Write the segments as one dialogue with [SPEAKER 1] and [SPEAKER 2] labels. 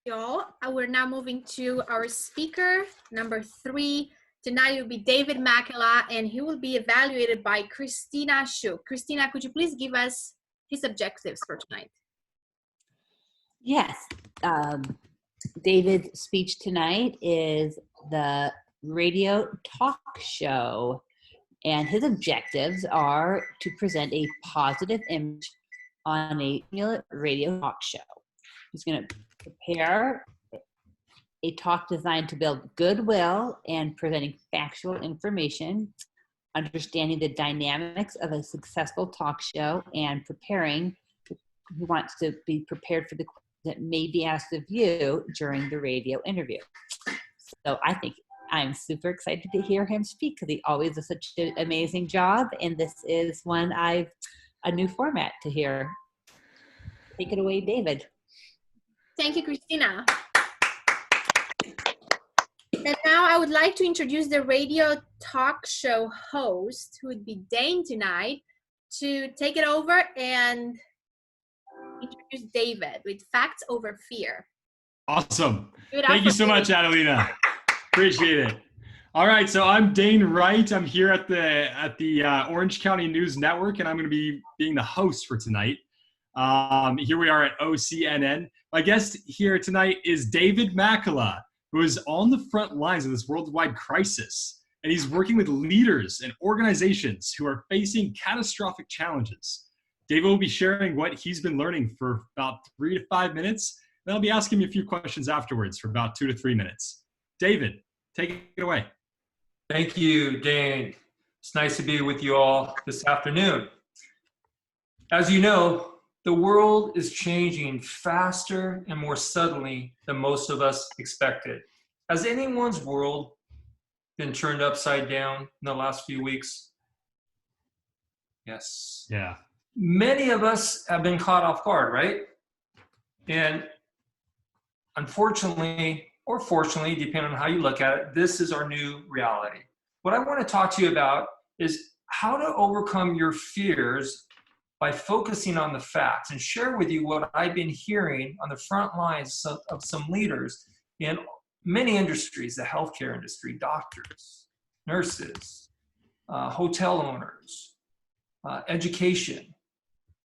[SPEAKER 1] Y'all, we're now moving to our speaker, number 3. Tonight will be David Makela, and he will be evaluated by Christina Schuch. Christina, could you please give us his objectives for tonight?
[SPEAKER 2] Yes. David's speech tonight is the radio talk show, and his objectives are to present a positive image on a radio talk show. He's going to prepare a talk designed to build goodwill and presenting factual information, understanding the dynamics of a successful talk show, and preparing. He wants to be prepared for the questions that may be asked of you during the radio interview. So I think I'm super excited to hear him speak because he always does such an amazing job, and this is a new format to hear. Take it away, David.
[SPEAKER 1] Thank you, Christina. And now I would like to introduce the radio talk show host, who would be Dane tonight, to take it over and introduce David with Facts Over Fear.
[SPEAKER 3] Awesome. Thank you so much, Adelina. Appreciate it. All right, so I'm Dane Wright. I'm here at the Orange County News Network, and I'm going to be being the host for tonight. Here we are at OCNN. My guest here tonight is David Makela, who is on the front lines of this worldwide crisis, and he's working with leaders and organizations who are facing catastrophic challenges. David will be sharing what he's been learning for about 3 to 5 minutes, and I'll be asking him a few questions afterwards for about 2 to 3 minutes. David, take it away.
[SPEAKER 4] Thank you, Dane. It's nice to be with you all this afternoon. As you know, the world is changing faster and more suddenly than most of us expected. Has anyone's world been turned upside down in the last few weeks? Yes.
[SPEAKER 3] Yeah.
[SPEAKER 4] Many of us have been caught off guard, right? And unfortunately, or fortunately, depending on how you look at it, this is our new reality. What I want to talk to you about is how to overcome your fears by focusing on the facts, and share with you what I've been hearing on the front lines of some leaders in many industries, the healthcare industry, doctors, nurses, hotel owners, education,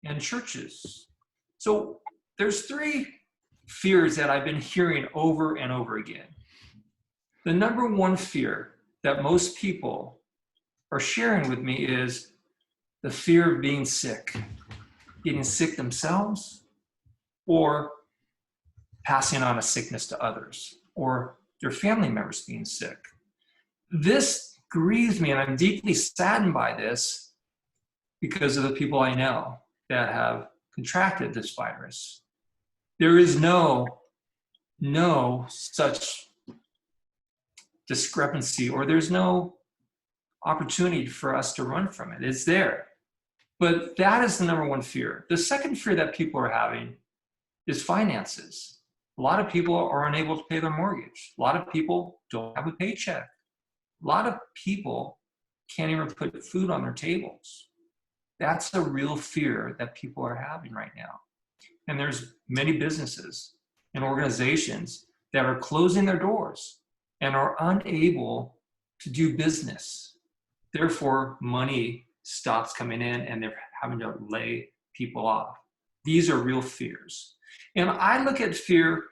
[SPEAKER 4] and churches. So there's 3 fears that I've been hearing over and over again. The number one fear that most people are sharing with me is the fear of being sick, getting sick themselves, or passing on a sickness to others, or their family members being sick. This grieves me, and I'm deeply saddened by this because of the people I know that have contracted this virus. There is no such discrepancy, or there's no opportunity for us to run from it. It's there. But that is the number one fear. The second fear that people are having is finances. A lot of people are unable to pay their mortgage. A lot of people don't have a paycheck. A lot of people can't even put food on their tables. That's a real fear that people are having right now. And there's many businesses and organizations that are closing their doors and are unable to do business. Therefore, money stops coming in and they're having to lay people off. These are real fears. And I look at fear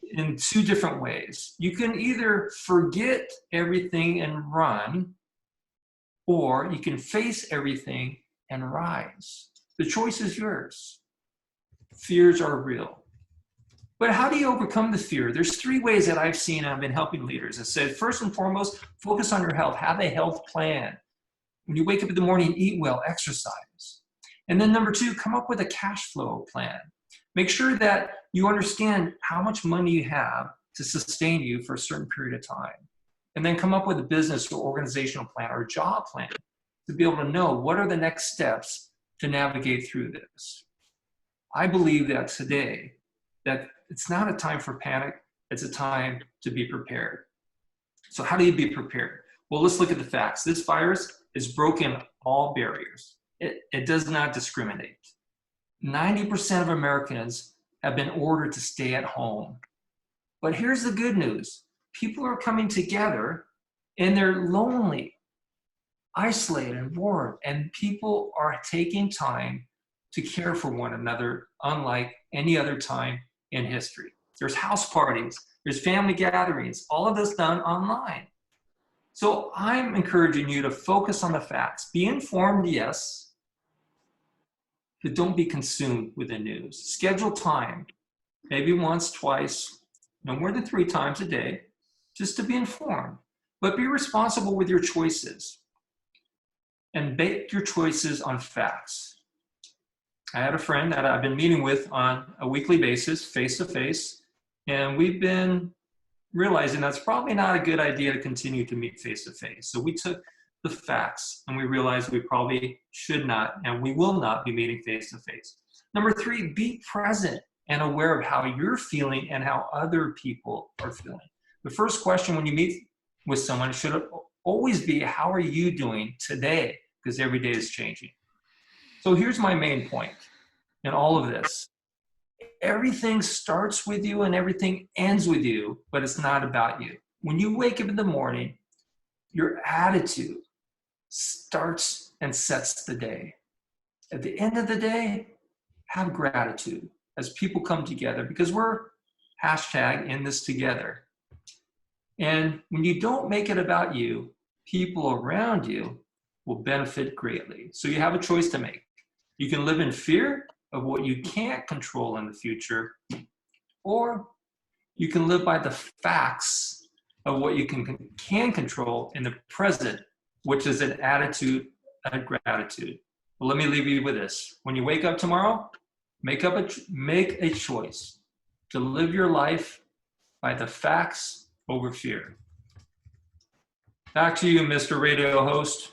[SPEAKER 4] in 2 different ways. You can either forget everything and run, or you can face everything and rise. The choice is yours. Fears are real. But how do you overcome the fear? There's 3 ways that I've seen, and I've been helping leaders. I said, first and foremost, focus on your health. Have a health plan. When you wake up in the morning, eat well, exercise. And then number 2, come up with a cash flow plan. Make sure that you understand how much money you have to sustain you for a certain period of time. And then come up with a business or organizational plan or a job plan to be able to know what are the next steps to navigate through this. I believe that today, that it's not a time for panic, it's a time to be prepared. So how do you be prepared? Well, let's look at the facts. This virus has broken all barriers. It does not discriminate. 90% of Americans have been ordered to stay at home. But here's the good news. People are coming together and they're lonely, isolated, and bored. And people are taking time to care for one another, unlike any other time in history. There's house parties, there's family gatherings, all of this done online. So I'm encouraging you to focus on the facts. Be informed, yes, but don't be consumed with the news. Schedule time, maybe once, twice, no more than 3 times a day, just to be informed. But be responsible with your choices and base your choices on facts. I had a friend that I've been meeting with on a weekly basis, face-to-face, and we've been realizing that's probably not a good idea to continue to meet face-to-face. So we took the facts and we realized we probably should not and we will not be meeting face-to-face. Number 3, be present and aware of how you're feeling and how other people are feeling. The first question when you meet with someone should always be, how are you doing today? Because every day is changing. So here's my main point in all of this. Everything starts with you and everything ends with you, but it's not about you. When you wake up in the morning, your attitude starts and sets the day. At the end of the day, have gratitude as people come together, because we're #in this together. And when you don't make it about you, people around you will benefit greatly. So you have a choice to make. You can live in fear of what you can't control in the future, or you can live by the facts of what you can control in the present, which is an attitude of gratitude. Well, let me leave you with this. When you wake up tomorrow, make a choice to live your life by the facts over fear. Back to you, Mr. Radio Host.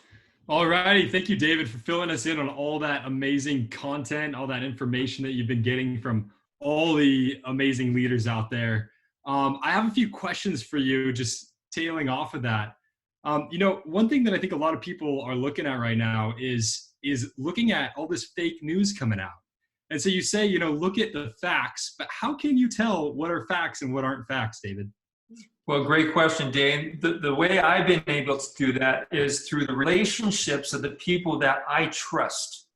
[SPEAKER 3] All righty. Thank you, David, for filling us in on all that amazing content, all that information that you've been getting from all the amazing leaders out there. I have a few questions for you, just tailing off of that. One thing that I think a lot of people are looking at right now is looking at all this fake news coming out. And so you say, look at the facts, but how can you tell what are facts and what aren't facts, David?
[SPEAKER 4] Well, great question, Dane. The way I've been able to do that is through the relationships of the people that I trust.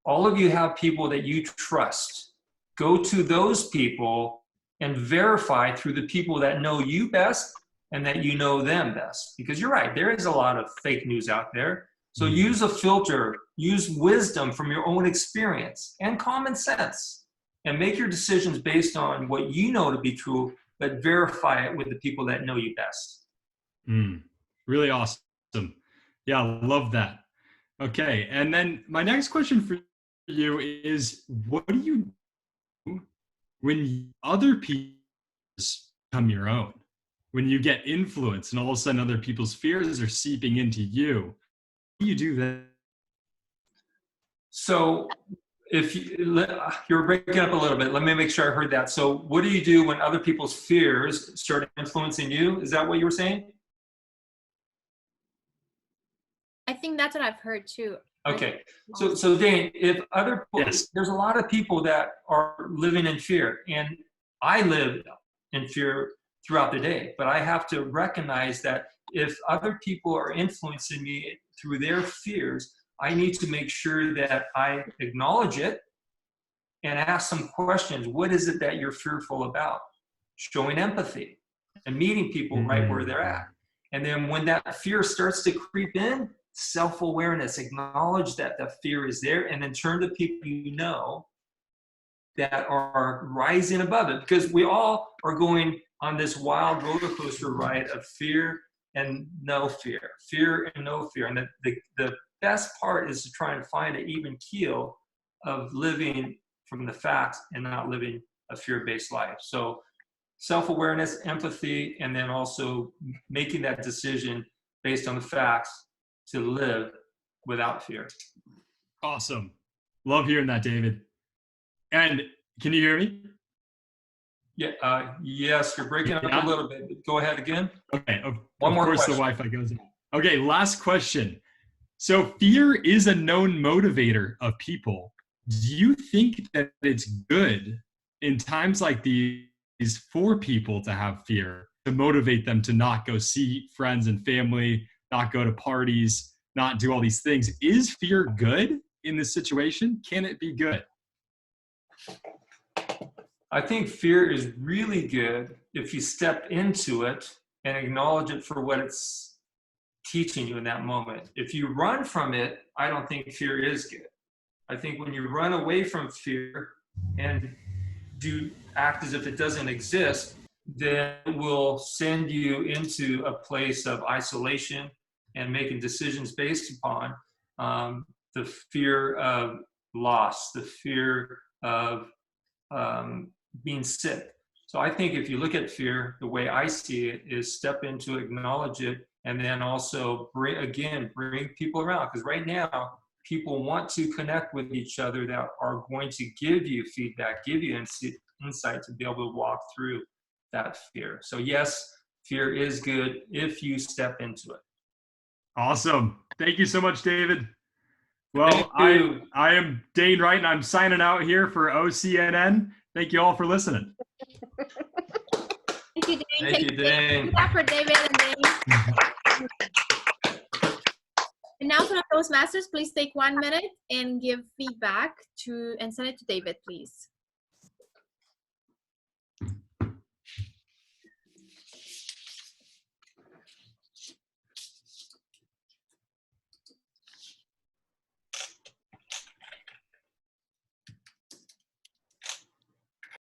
[SPEAKER 4] All of you have people that you trust. Go to those people and verify through the people that know you best and that you know them best. Because you're right, there is a lot of fake news out there. So use a filter, use wisdom from your own experience and common sense, and make your decisions based on what you know to be true, but verify it with the people that know you best.
[SPEAKER 3] Really awesome. Yeah, I love that. Okay, and then my next question for you is, what do you do when other people become your own? When you get influence and all of a sudden other people's fears are seeping into you, how do you do that?
[SPEAKER 4] So if you're breaking up a little bit, let me make sure I heard that. So what do you do when other people's fears start influencing you? Is that what you were saying?
[SPEAKER 1] I think that's what I've heard too.
[SPEAKER 4] Okay. So Dane, if
[SPEAKER 3] Yes.
[SPEAKER 4] there's a lot of people that are living in fear, and I live in fear throughout the day, but I have to recognize that if other people are influencing me through their fears, I need to make sure that I acknowledge it and ask some questions. What is it that you're fearful about? Showing empathy and meeting people right where they're at. And then when that fear starts to creep in, self-awareness, acknowledge that the fear is there, and then turn to people you know that are rising above it. Because we all are going on this wild roller coaster ride of fear and no fear, fear and no fear. And the best part is to try and find an even keel of living from the facts and not living a fear-based life. So self-awareness, empathy, and then also making that decision based on the facts to live without fear.
[SPEAKER 3] Awesome. Love hearing that, David. And can you hear me?
[SPEAKER 4] Yeah. Yes, you're breaking up a little bit. Go ahead again.
[SPEAKER 3] Okay. Of
[SPEAKER 4] more
[SPEAKER 3] course,
[SPEAKER 4] question.
[SPEAKER 3] the Wi-Fi goes out. Okay. Last question. So fear is a known motivator of people. Do you think that it's good in times like these for people to have fear, to motivate them to not go see friends and family, not go to parties, not do all these things? Is fear good in this situation? Can it be good?
[SPEAKER 4] I think fear is really good if you step into it and acknowledge it for what it's teaching you in that moment. If you run from it, I don't think fear is good. I think when you run away from fear and act as if it doesn't exist, then it will send you into a place of isolation and making decisions based upon the fear of loss, the fear of being sick. So I think if you look at fear, the way I see it is step into, acknowledge it, and then also bring people around. Because right now, people want to connect with each other that are going to give you feedback, give you insight to be able to walk through that fear. So yes, fear is good if you step into it.
[SPEAKER 3] Awesome. Thank you so much, David. Well, I am Dane Wright, and I'm signing out here for OCNN. Thank you all for listening.
[SPEAKER 1] Thank you, Dane.
[SPEAKER 4] Thank you, Dane.
[SPEAKER 1] Thank you for David and Dane. Announcement of Toastmasters, please take 1 minute and give feedback and send it to David, please.